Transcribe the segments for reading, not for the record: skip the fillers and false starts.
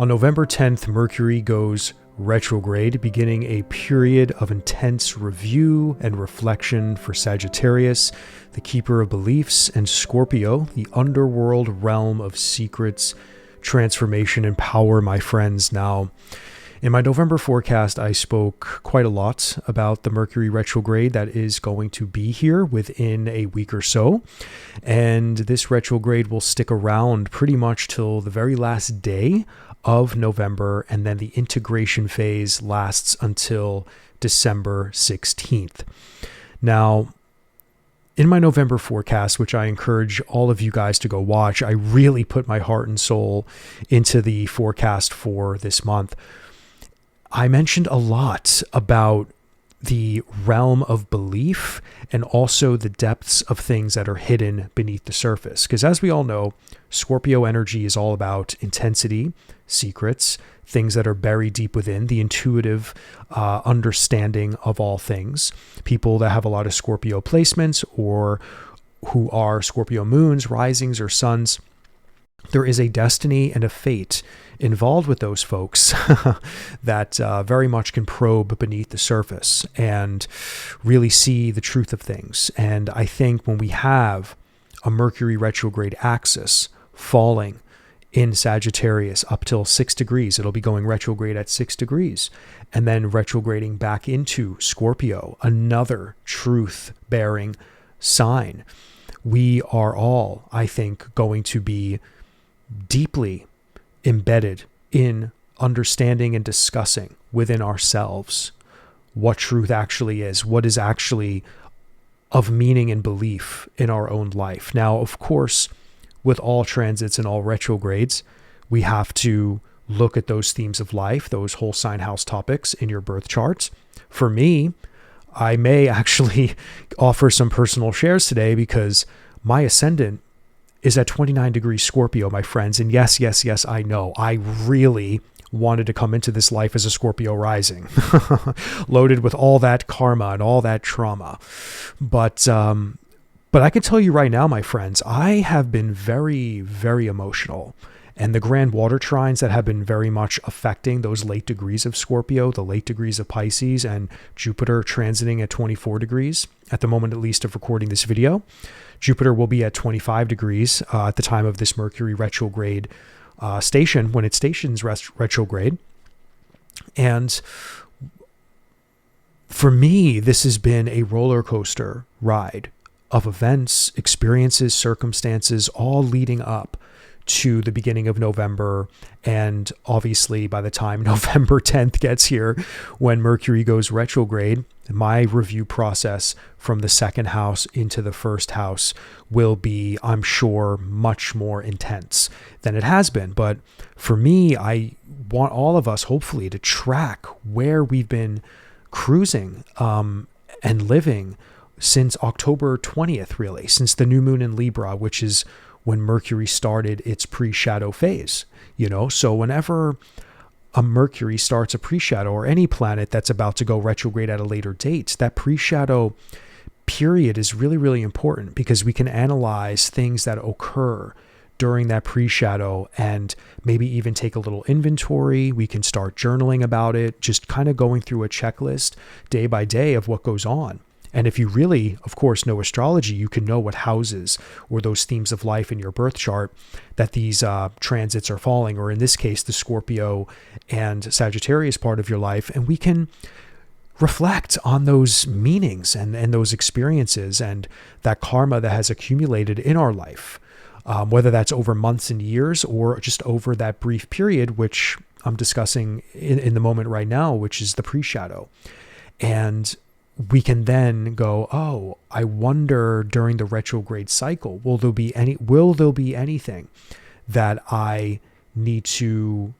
On November 10th, Mercury goes retrograde, beginning a period of intense review and reflection for Sagittarius, the keeper of beliefs, and Scorpio, the underworld realm of secrets, transformation, and power, my friends. Now, in my November forecast, I spoke quite a lot about the Mercury retrograde that is going to be here within a week or so. And this retrograde will stick around pretty much till the very last day of November, and then the integration phase lasts until December 16th. Now, in my November forecast, which I encourage all of you guys to go watch, I really put my heart and soul into the forecast for this month. I mentioned a lot about the realm of belief and also the depths of things that are hidden beneath the surface. Because as we all know, Scorpio energy is all about intensity, secrets, things that are buried deep within, the intuitive understanding of all things. People that have a lot of Scorpio placements or who are Scorpio moons, risings, or suns, there is a destiny and a fate involved with those folks that very much can probe beneath the surface and really see the truth of things. And I think when we have a Mercury retrograde axis falling in Sagittarius up till 6 degrees, it'll be going retrograde at 6 degrees, and then retrograding back into Scorpio, another truth-bearing sign. We are all, I think, going to be deeply embedded in understanding and discussing within ourselves what truth actually is, what is actually of meaning and belief in our own life. Now, of course, with all transits and all retrogrades, we have to look at those themes of life, those whole sign house topics in your birth charts. For me, I may actually offer some personal shares today because my ascendant is at 29 degrees Scorpio, my friends. And yes, I know. I really wanted to come into this life as a Scorpio rising, loaded with all that karma and all that trauma. But I can tell you right now, my friends, I have been very, very emotional. And the grand water trines that have been very much affecting those late degrees of Scorpio, the late degrees of Pisces, and Jupiter transiting at 24 degrees at the moment, at least, of recording this video. Jupiter will be at 25 degrees at the time of this Mercury retrograde station, when it stations retrograde. And for me, this has been a roller coaster ride of events, experiences, circumstances, all leading up to the beginning of November. And obviously by the time November 10th gets here, when Mercury goes retrograde, my review process from the second house into the first house will be, I'm sure, much more intense than it has been. But for me, I want all of us, hopefully, to track where we've been cruising and living since October 20th, really, since the new moon in Libra, which is when Mercury started its pre-shadow phase. So whenever a Mercury starts a pre-shadow, or any planet that's about to go retrograde at a later date, that pre-shadow period is really, really important, because we can analyze things that occur during that pre-shadow and maybe even take a little inventory. We can start journaling about it, just kind of going through a checklist day by day of what goes on. And if you really, of course, know astrology, you can know what houses or those themes of life in your birth chart that these transits are falling, or in this case, the Scorpio and Sagittarius part of your life. And we can reflect on those meanings and those experiences and that karma that has accumulated in our life, whether that's over months and years or just over that brief period, which I'm discussing in the moment right now, which is the pre-shadow. And we can then go, oh, I wonder during the retrograde cycle, will there be anything that I need to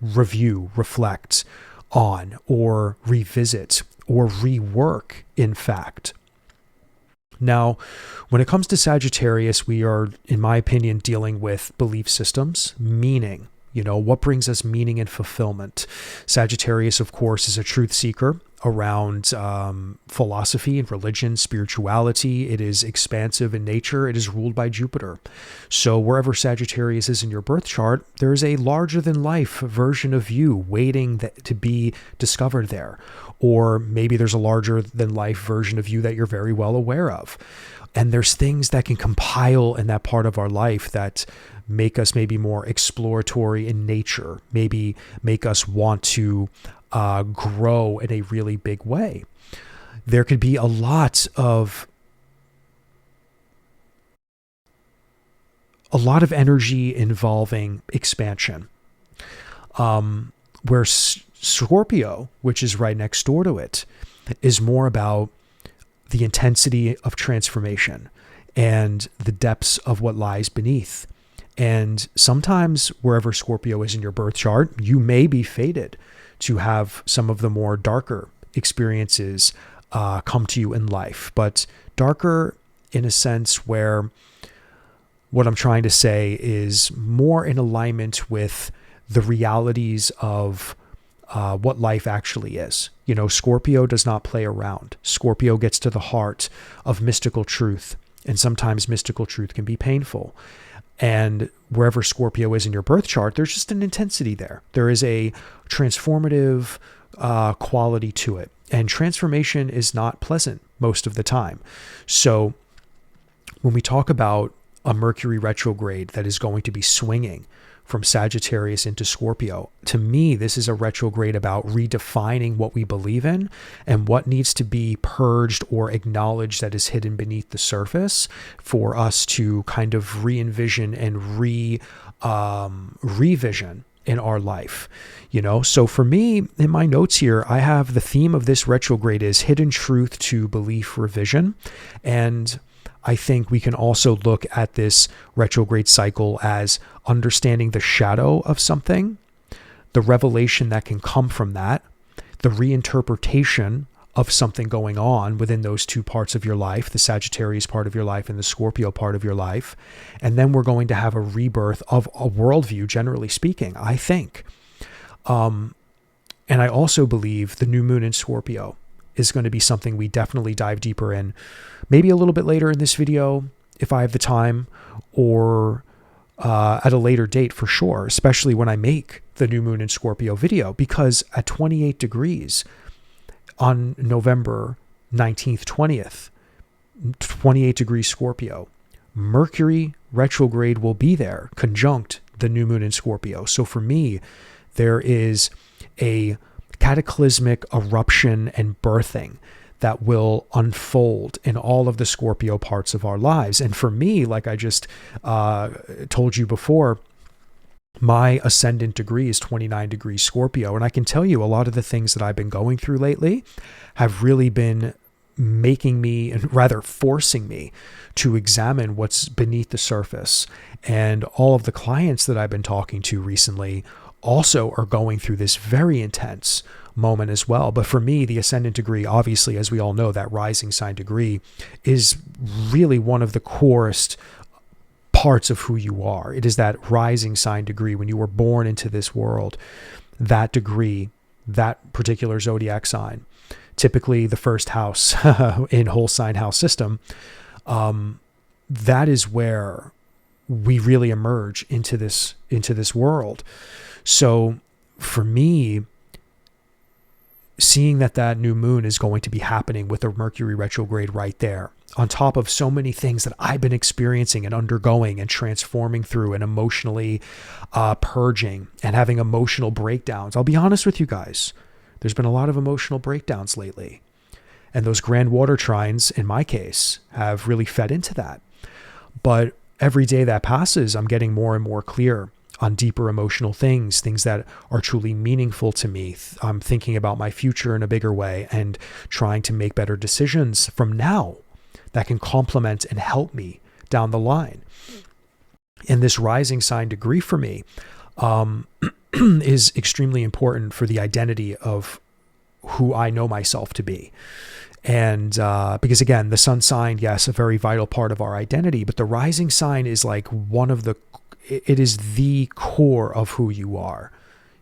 review, reflect on, or revisit, or rework, in fact? Now, when it comes to Sagittarius, we are, in my opinion, dealing with belief systems, meaning. What brings us meaning and fulfillment? Sagittarius, of course, is a truth seeker, around philosophy and religion, spirituality. It is expansive in nature. It is ruled by Jupiter. So wherever Sagittarius is in your birth chart, there is a larger than life version of you waiting to be discovered there. Or maybe there's a larger than life version of you that you're very well aware of. And there's things that can compile in that part of our life that make us maybe more exploratory in nature, maybe make us want to grow in a really big way. There could be a lot of energy involving expansion, where Scorpio, which is right next door to it, is more about the intensity of transformation and the depths of what lies beneath. And sometimes wherever Scorpio is in your birth chart, you may be fated to have some of the more darker experiences come to you in life, but darker in a sense where what I'm trying to say is more in alignment with the realities of what life actually is. You know, Scorpio does not play around. Scorpio gets to the heart of mystical truth, and sometimes mystical truth can be painful. And wherever Scorpio is in your birth chart, there's just an intensity there. There is a transformative quality to it. And transformation is not pleasant most of the time. So when we talk about a Mercury retrograde that is going to be swinging from Sagittarius into Scorpio, to me, this is a retrograde about redefining what we believe in and what needs to be purged or acknowledged that is hidden beneath the surface for us to kind of re-envision and revision in our life. You know, so for me, in my notes here, I have the theme of this retrograde is hidden truth to belief revision. And I think we can also look at this retrograde cycle as understanding the shadow of something, the revelation that can come from that, the reinterpretation of something going on within those two parts of your life, the Sagittarius part of your life and the Scorpio part of your life. And then we're going to have a rebirth of a worldview, generally speaking, I think. And I also believe the new moon in Scorpio is going to be something we definitely dive deeper in, maybe a little bit later in this video, if I have the time, or at a later date for sure, especially when I make the new moon in Scorpio video, because at 28 degrees on November 19th, 20th, 28 degrees Scorpio, Mercury retrograde will be there, conjunct the new moon in Scorpio. So for me, there is a cataclysmic eruption and birthing that will unfold in all of the Scorpio parts of our lives. And for me, like I just told you before, my ascendant degree is 29 degrees Scorpio. And I can tell you a lot of the things that I've been going through lately have really been making me, and rather forcing me, to examine what's beneath the surface. And all of the clients that I've been talking to recently also are going through this very intense moment as well. But for me, the ascendant degree, obviously, as we all know, that rising sign degree is really one of the corest parts of who you are. It is that rising sign degree. When you were born into this world, that degree, that particular zodiac sign, typically the first house in whole sign house system, that is where we really emerge into this world. So for me, seeing that new moon is going to be happening with a Mercury retrograde right there, on top of so many things that I've been experiencing and undergoing and transforming through and emotionally purging and having emotional breakdowns. I'll be honest with you guys, there's been a lot of emotional breakdowns lately. And those grand water trines, in my case, have really fed into that. But every day that passes, I'm getting more and more clear on deeper emotional things that are truly meaningful to me. I'm thinking about my future in a bigger way and trying to make better decisions from now that can complement and help me down the line. And this rising sign degree for me is extremely important for the identity of who I know myself to be. And because again, the sun sign, yes, a very vital part of our identity, but the rising sign is like it is the core of who you are.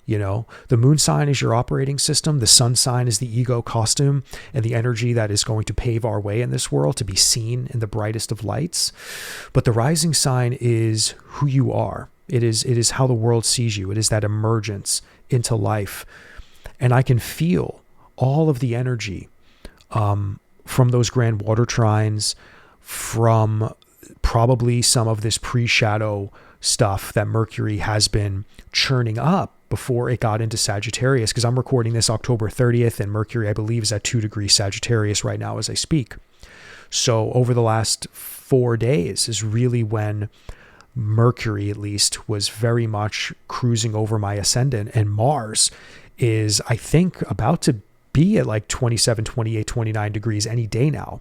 The moon sign is your operating system. The sun sign is the ego costume and the energy that is going to pave our way in this world to be seen in the brightest of lights. But the rising sign is who you are. It is how the world sees you. It is that emergence into life. And I can feel all of the energy from those grand water trines, from probably some of this pre-shadow stuff that Mercury has been churning up before it got into Sagittarius, because I'm recording this October 30th, and Mercury, I believe, is at 2 degrees Sagittarius right now as I speak. So over the last 4 days is really when Mercury, at least, was very much cruising over my ascendant, and Mars is, I think, about to be at like 27, 28, 29 degrees any day now.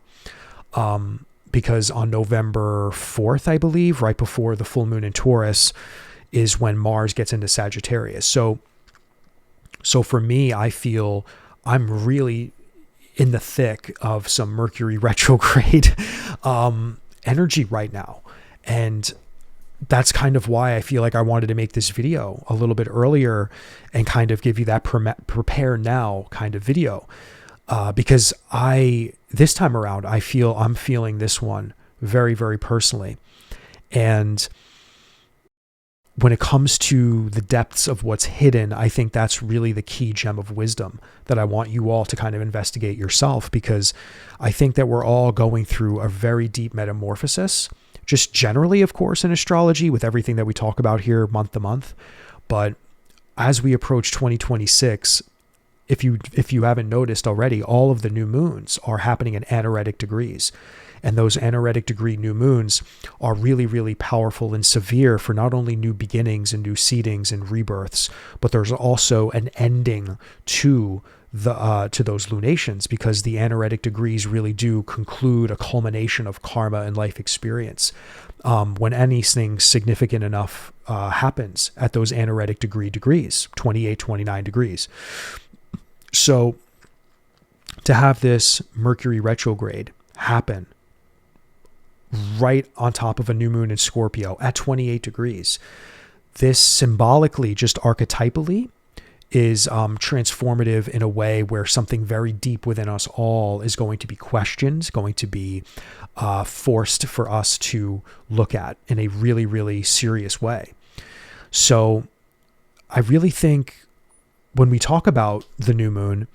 Because on November 4th, I believe, right before the full moon in Taurus, is when Mars gets into Sagittarius. So for me, I feel I'm really in the thick of some Mercury retrograde energy right now. And that's kind of why I feel like I wanted to make this video a little bit earlier and kind of give you that prepare now kind of video. Because this time around, I'm feeling this one very, very personally. And when it comes to the depths of what's hidden, I think that's really the key gem of wisdom that I want you all to kind of investigate yourself, because I think that we're all going through a very deep metamorphosis, just generally, of course, in astrology with everything that we talk about here month to month. But as we approach 2026, if you haven't noticed already, all of the new moons are happening in anaretic degrees. And those anaretic degree new moons are really, really powerful and severe for not only new beginnings and new seedings and rebirths, but there's also an ending to those lunations, because the anaretic degrees really do conclude a culmination of karma and life experience. When anything significant enough happens at those anaretic degrees, 28, 29 degrees. So to have this Mercury retrograde happen right on top of a new moon in Scorpio at 28 degrees, this symbolically, just archetypally, is transformative in a way where something very deep within us all is going to be questioned, going to be forced for us to look at in a really, really serious way. So I really think when we talk about the new moon,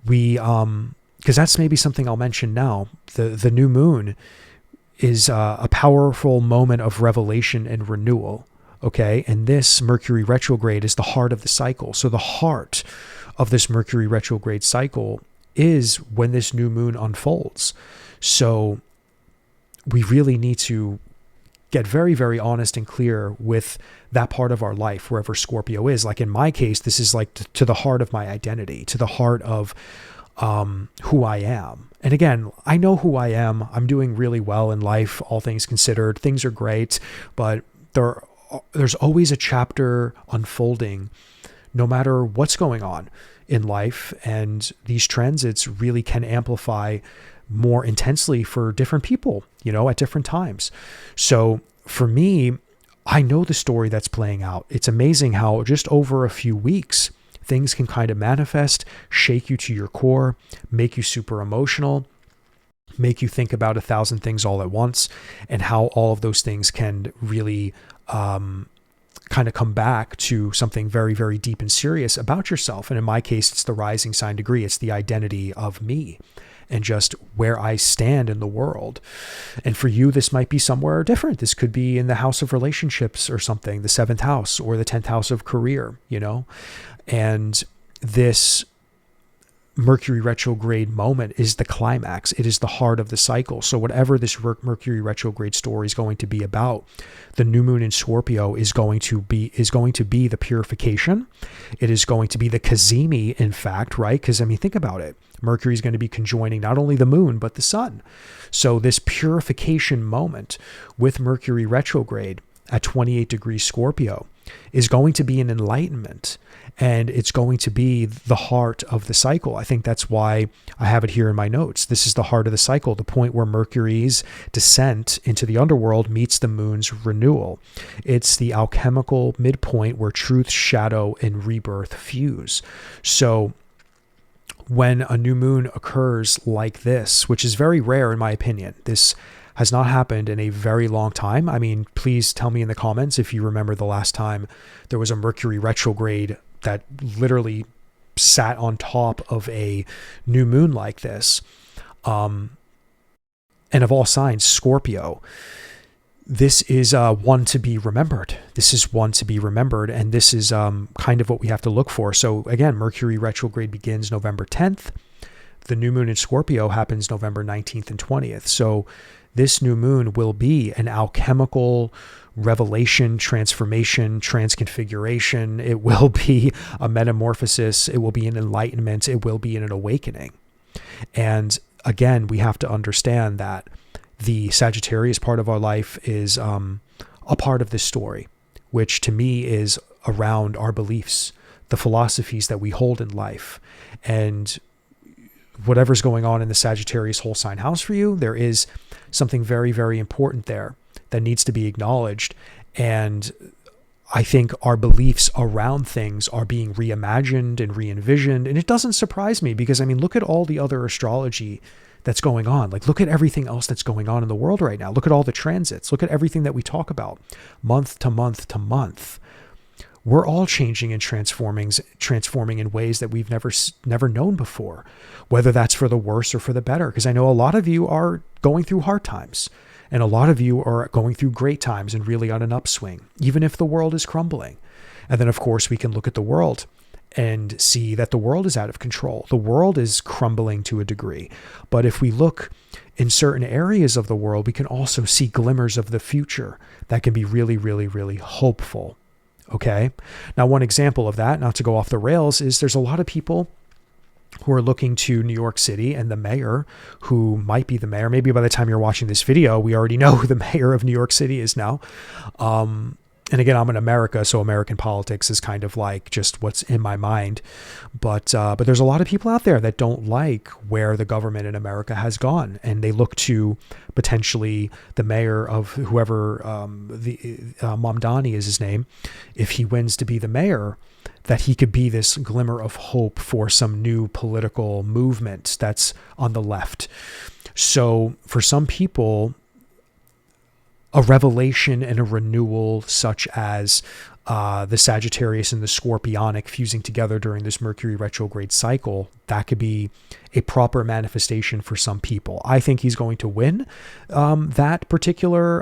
because that's maybe something I'll mention now, the new moon is a powerful moment of revelation and renewal. Okay. And this Mercury retrograde is the heart of the cycle. So the heart of this Mercury retrograde cycle is when this new moon unfolds. So we really need to get very, very honest and clear with that part of our life, wherever Scorpio is. Like in my case, this is like to the heart of my identity, to the heart of who I am. And again, I know who I am. I'm doing really well in life, all things considered. Things are great, but there's always a chapter unfolding no matter what's going on in life. And these transits really can amplify more intensely for different people, at different times. So for me, I know the story that's playing out. It's amazing how just over a few weeks, things can kind of manifest, shake you to your core, make you super emotional, make you think about 1,000 things all at once, and how all of those things can really kind of come back to something very, very deep and serious about yourself. And in my case, it's the rising sign degree. It's the identity of me and just where I stand in the world. And for you, this might be somewhere different. This could be in the house of relationships or something, the 7th house or the 10th house of career, and this Mercury retrograde moment is the climax. It is the heart of the cycle. So whatever this Mercury retrograde story is going to be about, the new moon in Scorpio is going to be the purification. It is going to be the Cazimi, in fact, right? Because think about it. Mercury is going to be conjoining not only the moon, but the sun. So this purification moment with Mercury retrograde at 28 degrees Scorpio is going to be an enlightenment, and it's going to be the heart of the cycle. I think that's why I have it here in my notes. This is the heart of the cycle, the point where Mercury's descent into the underworld meets the moon's renewal. It's the alchemical midpoint where truth, shadow, and rebirth fuse. So when a new moon occurs like this, which is very rare in my opinion, this has not happened in a very long time. I mean, please tell me in the comments if you remember the last time there was a Mercury retrograde that literally sat on top of a new moon like this. And of all signs, Scorpio. This is one to be remembered. This is one to be remembered. And this is kind of what we have to look for. So again, Mercury retrograde begins November 10th. The new moon in Scorpio happens November 19th and 20th. So this new moon will be an alchemical revelation, transformation, transconfiguration. It will be a metamorphosis. It will be an enlightenment. It will be an awakening. And again, we have to understand that the Sagittarius part of our life is a part of this story, which to me is around our beliefs, the philosophies that we hold in life. And whatever's going on in the Sagittarius whole sign house for you, there is something very, very important there that needs to be acknowledged. And I think our beliefs around things are being reimagined and re-envisioned. And it doesn't surprise me because, I mean, look at all the other astrology that's going on. Like, look at everything else that's going on in the world right now. Look at all the transits. Look at everything that we talk about month to month to month. We're all changing and transforming in ways that we've never known before, whether that's for the worse or for the better. Because I know a lot of you are going through hard times, and a lot of you are going through great times and really on an upswing, even if the world is crumbling. And then, of course, we can look at the world and see that the world is out of control. The world is crumbling to a degree. But if we look in certain areas of the world, we can also see glimmers of the future that can be really, really, really hopeful. Okay. Now, one example of that, not to go off the rails, is there's a lot of people who are looking to New York City and the mayor, who might be the mayor. Maybe by the time you're watching this video, we already know who the mayor of New York City is now. And again, I'm in America, so American politics is kind of like just what's in my mind. But there's a lot of people out there that don't like where the government in America has gone, and they look to potentially the mayor of whoever Mamdani is his name. If he wins to be the mayor, that he could be this glimmer of hope for some new political movement that's on the left. So for some people, a revelation and a renewal such as the Sagittarius and the Scorpionic fusing together during this Mercury retrograde cycle, that could be a proper manifestation for some people. I think he's going to win that particular,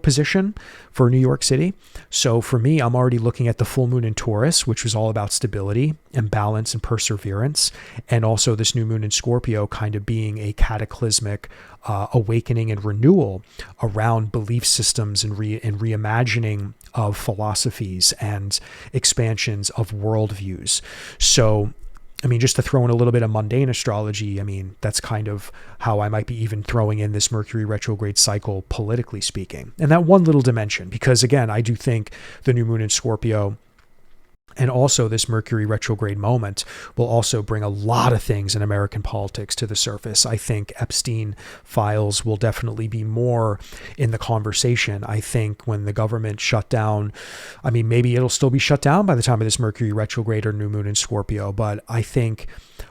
position for New York City. So for me, I'm already looking at the full moon in Taurus, which was all about stability and balance and perseverance. And also this new moon in Scorpio kind of being a cataclysmic awakening and renewal around belief systems and reimagining of philosophies and expansions of worldviews. So, I mean, just to throw in a little bit of mundane astrology, I mean, that's kind of how I might be even throwing in this Mercury retrograde cycle, politically speaking. And that one little dimension, because again, I do think the new moon in Scorpio and also this Mercury retrograde moment will also bring a lot of things in American politics to the surface. I think Epstein files will definitely be more in the conversation. I think when the government shut down, I mean, maybe it'll still be shut down by the time of this Mercury retrograde or new moon in Scorpio. But I think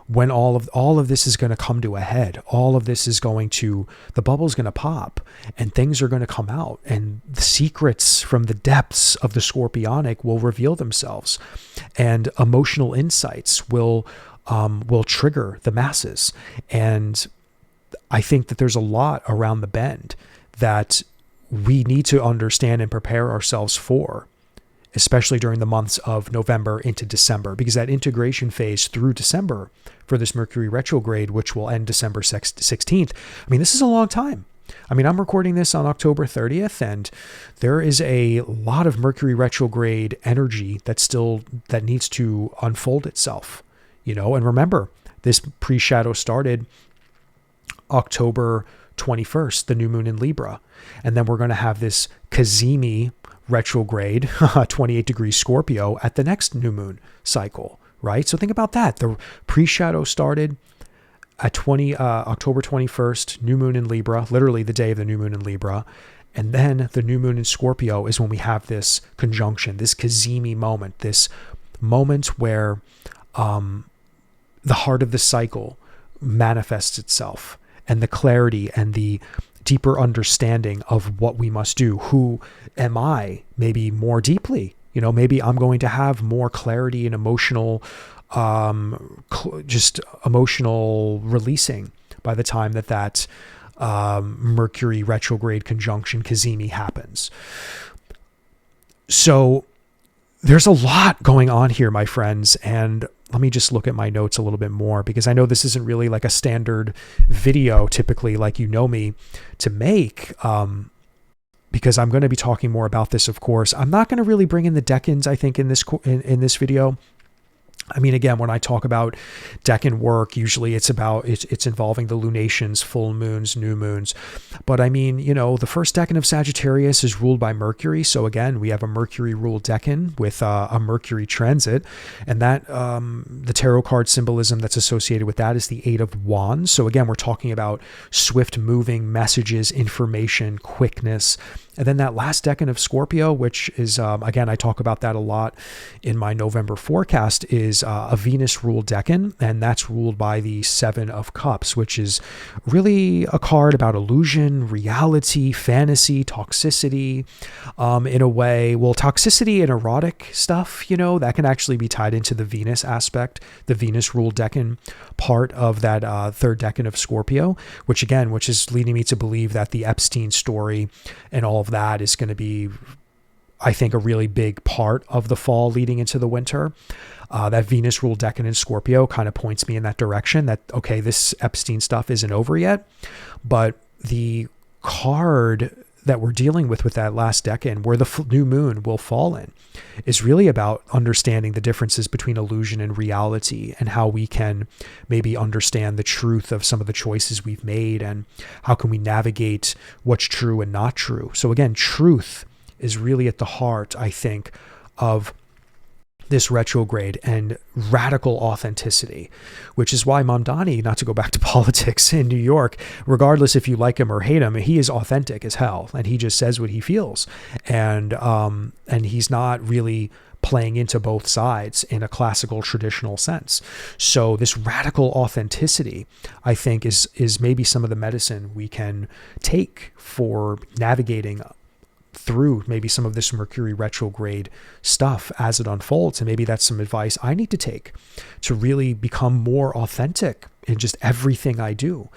when all of this is going to come to a head, all of this is the bubble's going to pop and things are going to come out, and the secrets from the depths of the Scorpionic will reveal themselves, and emotional insights will trigger the masses. And I think that there's a lot around the bend that we need to understand and prepare ourselves for, especially during the months of November into December, because that integration phase through December for this Mercury retrograde, which will end December 16th. I mean, this is a long time. I mean, I'm recording this on October 30th, and there is a lot of Mercury retrograde energy that needs to unfold itself, and remember, this pre-shadow started October 21st, the new moon in Libra. And then we're going to have this Cazimi retrograde, 28 degrees Scorpio at the next new moon cycle, right? So think about that. The pre-shadow started at October 21st, new moon in Libra, literally the day of the new moon in Libra. And then the new moon in Scorpio is when we have this conjunction, this Cazimi moment, this moment where the heart of the cycle manifests itself, and the clarity and the deeper understanding of what we must do. Who am I? Maybe more deeply, maybe I'm going to have more clarity and emotional, just emotional releasing by the time that Mercury retrograde conjunction Cazimi happens. So there's a lot going on here, my friends, and let me just look at my notes a little bit more, because I know this isn't really like a standard video typically like me to make, because I'm going to be talking more about this, of course. I'm not going to really bring in the Decans, I think, in this video. I mean, again, when I talk about Decan work, usually it's involving the lunations, full moons, new moons. But I mean, the first decan of Sagittarius is ruled by Mercury. So again, we have a Mercury ruled decan with a Mercury transit. And that the tarot card symbolism that's associated with that is the Eight of Wands. So again, we're talking about swift moving messages, information, quickness. And then that last decan of Scorpio, which is, again, I talk about that a lot in my November forecast, is a Venus-ruled decan, and that's ruled by the Seven of Cups, which is really a card about illusion, reality, fantasy, toxicity, in a way. Well, toxicity and erotic stuff, that can actually be tied into the Venus aspect, the Venus-ruled decan part of that third decan of Scorpio, which is leading me to believe that the Epstein story and all of that is going to be, I think, a really big part of the fall leading into the winter. That Venus ruled decan in Scorpio kind of points me in that direction that, okay, this Epstein stuff isn't over yet. But the card that we're dealing with that last decan, where the new moon will fall in, is really about understanding the differences between illusion and reality, and how we can maybe understand the truth of some of the choices we've made, and how can we navigate what's true and not true. So again, truth is really at the heart, I think, of this retrograde, and radical authenticity, which is why Mamdani, not to go back to politics in New York, regardless if you like him or hate him, he is authentic as hell, and he just says what he feels, and he's not really playing into both sides in a classical traditional sense. So this radical authenticity, I think, is maybe some of the medicine we can take for navigating through maybe some of this Mercury retrograde stuff as it unfolds. And maybe that's some advice I need to take to really become more authentic in just everything I do,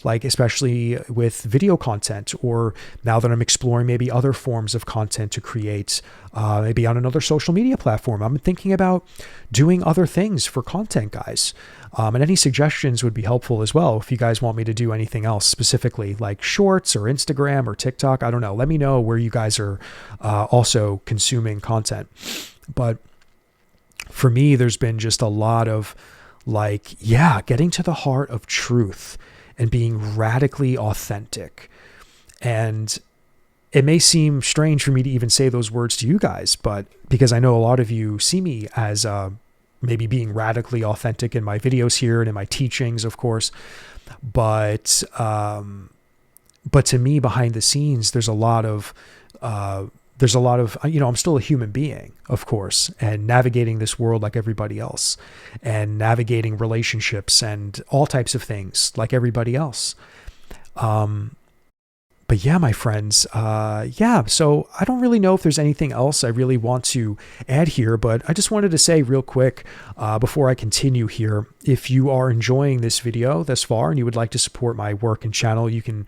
like especially with video content, or now that I'm exploring maybe other forms of content to create, maybe on another social media platform. I'm thinking about doing other things for content, guys. And any suggestions would be helpful as well. If you guys want me to do anything else specifically, like shorts or Instagram or TikTok, I don't know. Let me know where you guys are also consuming content. But for me, there's been just a lot of getting to the heart of truth and being radically authentic. And it may seem strange for me to even say those words to you guys, but because I know a lot of you see me as maybe being radically authentic in my videos here and in my teachings, of course. But to me, behind the scenes, there's a lot of, I'm still a human being, of course, and navigating this world like everybody else, and navigating relationships and all types of things like everybody else. But yeah, my friends, so I don't really know if there's anything else I really want to add here, but I just wanted to say real quick, before I continue here, if you are enjoying this video thus far and you would like to support my work and channel, you can,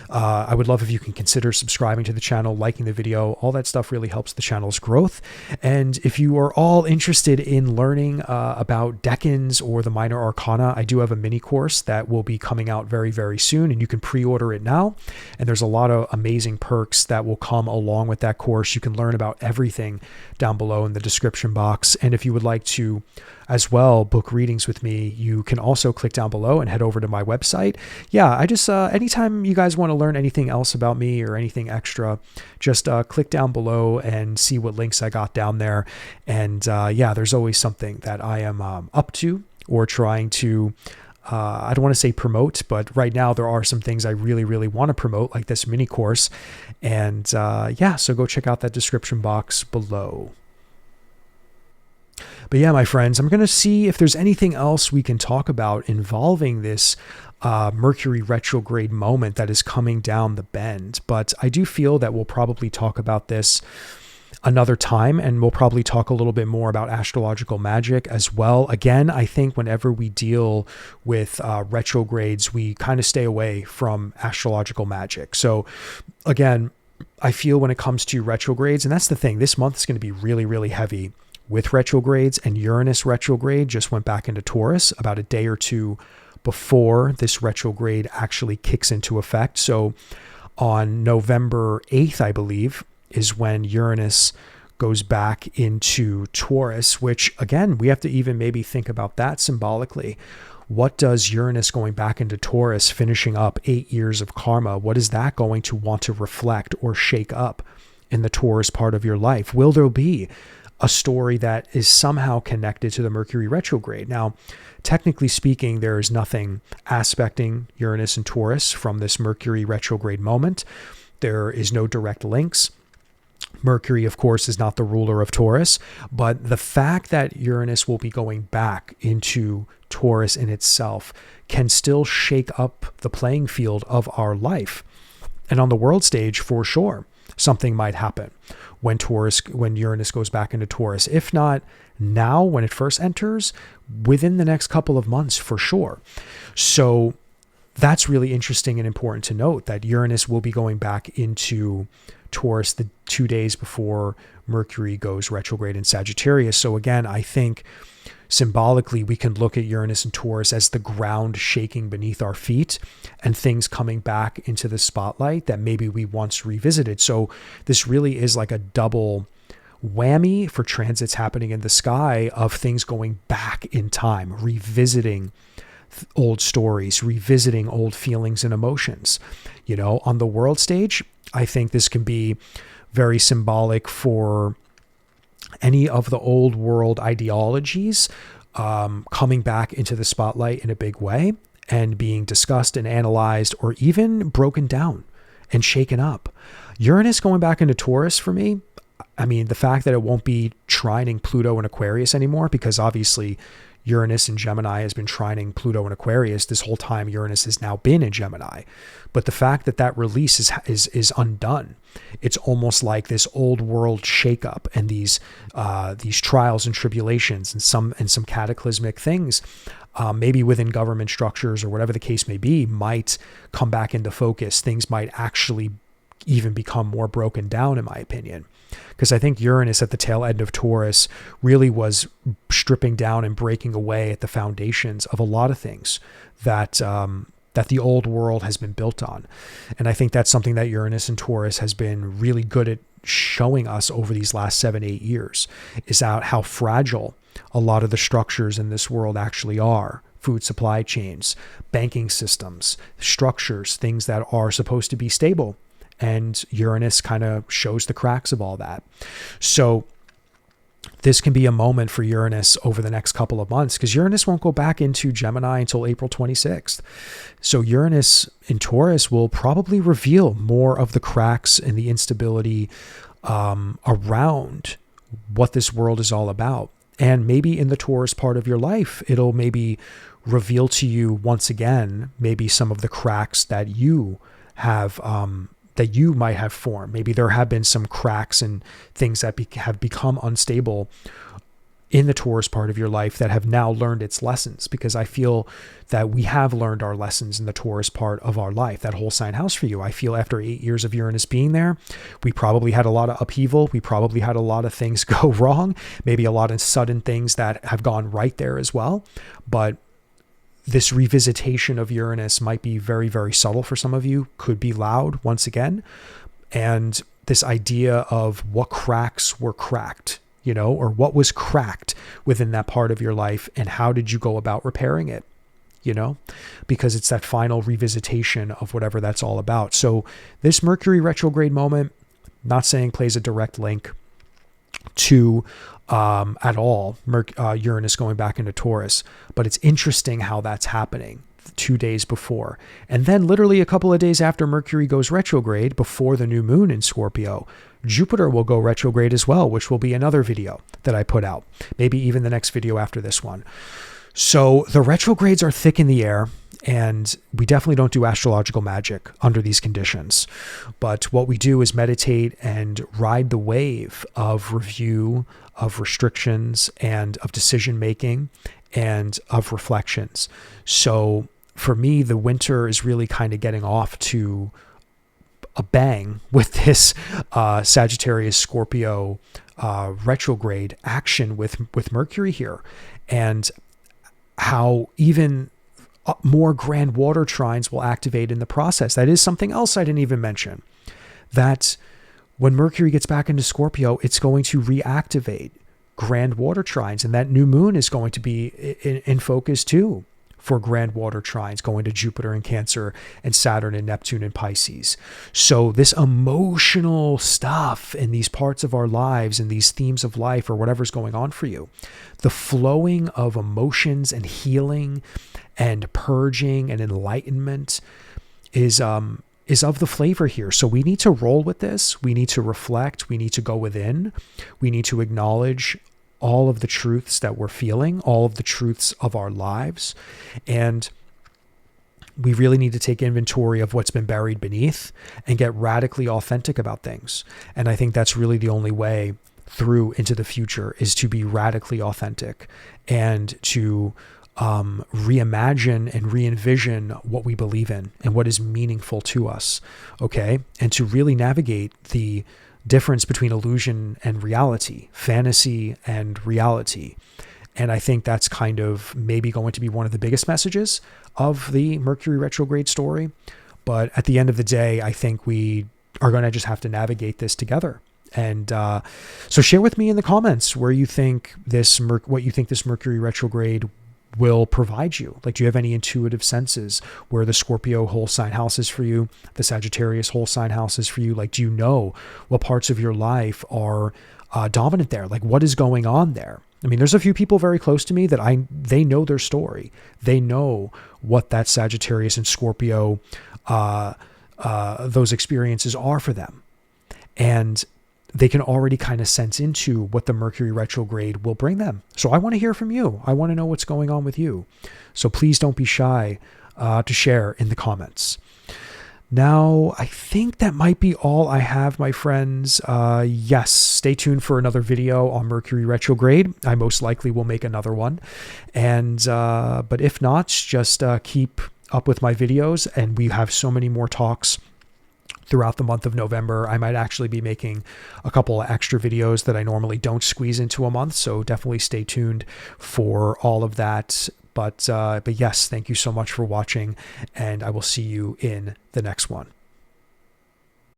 I would love if you can consider subscribing to the channel, liking the video. All that stuff really helps the channel's growth. And if you are all interested in learning about decans or the minor arcana, I do have a mini course that will be coming out very, very soon, and you can pre-order it now. And there's there's a lot of amazing perks that will come along with that course. You can learn about everything down below in the description box. And if you would like to as well book readings with me, you can also click down below and head over to my website. Yeah, I just, anytime you guys want to learn anything else about me or anything extra, just click down below and see what links I got down there. And yeah, there's always something that I am up to or trying to, I don't want to say promote, but right now there are some things I really, really want to promote, like this mini course. And yeah, so go check out that description box below. But yeah, my friends, I'm going to see if there's anything else we can talk about involving this Mercury retrograde moment that is coming down the bend. But I do feel that we'll probably talk about this another time, and we'll probably talk a little bit more about astrological magic as well. Again, I think whenever we deal with retrogrades, we kind of stay away from astrological magic. So again, I feel when it comes to retrogrades, and that's the thing, this month is going to be really, really heavy with retrogrades, and Uranus retrograde just went back into Taurus about a day or two before this retrograde actually kicks into effect. So on November 8th, I believe, is when Uranus goes back into Taurus, which again, we have to even maybe think about that symbolically. What does Uranus going back into Taurus, finishing up 8 years of karma, what is that going to want to reflect or shake up in the Taurus part of your life? Will there be a story that is somehow connected to the Mercury retrograde? Now, technically speaking, there is nothing aspecting Uranus and Taurus from this Mercury retrograde moment. There is no direct links. Mercury, of course, is not the ruler of Taurus, but the fact that Uranus will be going back into Taurus in itself can still shake up the playing field of our life. And on the world stage, for sure, something might happen when Uranus goes back into Taurus. If not now, when it first enters, within the next couple of months, for sure. So that's really interesting and important to note, that Uranus will be going back into Taurus the 2 days before Mercury goes retrograde in Sagittarius. So again, I think symbolically, we can look at Uranus and Taurus as the ground shaking beneath our feet and things coming back into the spotlight that maybe we once revisited. So this really is like a double whammy for transits happening in the sky of things going back in time, revisiting old stories, revisiting old feelings and emotions. You know, on the world stage, I think this can be very symbolic for any of the old world ideologies coming back into the spotlight in a big way and being discussed and analyzed, or even broken down and shaken up. Uranus going back into Taurus for me, I mean, the fact that it won't be trining Pluto and Aquarius anymore, because obviously Uranus in Gemini has been trining Pluto and Aquarius this whole time. Uranus has now been in Gemini, but the fact that that release is undone, it's almost like this old world shakeup, and these trials and tribulations and some cataclysmic things, maybe within government structures or whatever the case may be, might come back into focus. Things might actually even become more broken down, in my opinion. Because I think Uranus at the tail end of Taurus really was stripping down and breaking away at the foundations of a lot of things that the old world has been built on. And I think that's something that Uranus and Taurus has been really good at showing us over these last 7-8 years, is how fragile a lot of the structures in this world actually are. Food supply chains, banking systems, structures, things that are supposed to be stable. And Uranus kind of shows the cracks of all that. So this can be a moment for Uranus over the next couple of months, because Uranus won't go back into Gemini until April 26th. So Uranus in Taurus will probably reveal more of the cracks and the instability around what this world is all about. And maybe in the Taurus part of your life, it'll maybe reveal to you once again, maybe some of the cracks that you have, that you might have formed. Maybe there have been some cracks and things that have become unstable in the Taurus part of your life that have now learned its lessons, because I feel that we have learned our lessons in the Taurus part of our life, that whole sign house for you. I feel after 8 years of Uranus being there, we probably had a lot of upheaval. We probably had a lot of things go wrong, maybe a lot of sudden things that have gone right there as well. But this revisitation of Uranus might be very, very subtle for some of you, could be loud once again. And this idea of what cracks were cracked, or what was cracked within that part of your life, and how did you go about repairing it, because it's that final revisitation of whatever that's all about. So this Mercury retrograde moment, not saying plays a direct link to at all Uranus going back into Taurus, but it's interesting how that's happening 2 days before. And then literally a couple of days after Mercury goes retrograde, before the new moon in Scorpio, Jupiter will go retrograde as well, which will be another video that I put out, maybe even the next video after this one. So the retrogrades are thick in the air, and we definitely don't do astrological magic under these conditions. But what we do is meditate and ride the wave of review, of restrictions, and of decision making, and of reflections. So for me, the winter is really kind of getting off to a bang with this Sagittarius Scorpio retrograde action with Mercury here, and how even more grand water trines will activate in the process. That is something else I didn't even mention, that when Mercury gets back into Scorpio, it's going to reactivate grand water trines, and that new moon is going to be in focus too for grand water trines, going to Jupiter in Cancer and Saturn and Neptune in Pisces. So this emotional stuff in these parts of our lives and these themes of life, or whatever's going on for you, the flowing of emotions and healing and purging and enlightenment is of the flavor here. So we need to roll with this. We need to reflect. We need to go within. We need to acknowledge all of the truths that we're feeling, all of the truths of our lives. And we really need to take inventory of what's been buried beneath and get radically authentic about things. And I think that's really the only way through into the future, is to be radically authentic and to reimagine and re-envision what we believe in and what is meaningful to us. Okay. And to really navigate the difference between illusion and reality, fantasy and reality. And I think that's kind of maybe going to be one of the biggest messages of the Mercury retrograde story. But at the end of the day, I think we are going to just have to navigate this together. And so share with me in the comments where you think what you think this Mercury retrograde will provide you. Like, do you have any intuitive senses where the Scorpio whole sign house is for you, the Sagittarius whole sign house is for you? Like, do you know what parts of your life are dominant there? Like, what is going on there? I mean, there's a few people very close to me that they know their story. They know what that Sagittarius and Scorpio, those experiences are for them. And they can already kind of sense into what the Mercury retrograde will bring them. So I want to hear from you. I want to know what's going on with you. So please don't be shy to share in the comments. Now, I think that might be all I have, my friends. Yes, stay tuned for another video on Mercury retrograde. I most likely will make another one. And but if not, just keep up with my videos, and we have so many more talks throughout the month of November. I might actually be making a couple of extra videos that I normally don't squeeze into a month. So definitely stay tuned for all of that. But yes, thank you so much for watching, and I will see you in the next one.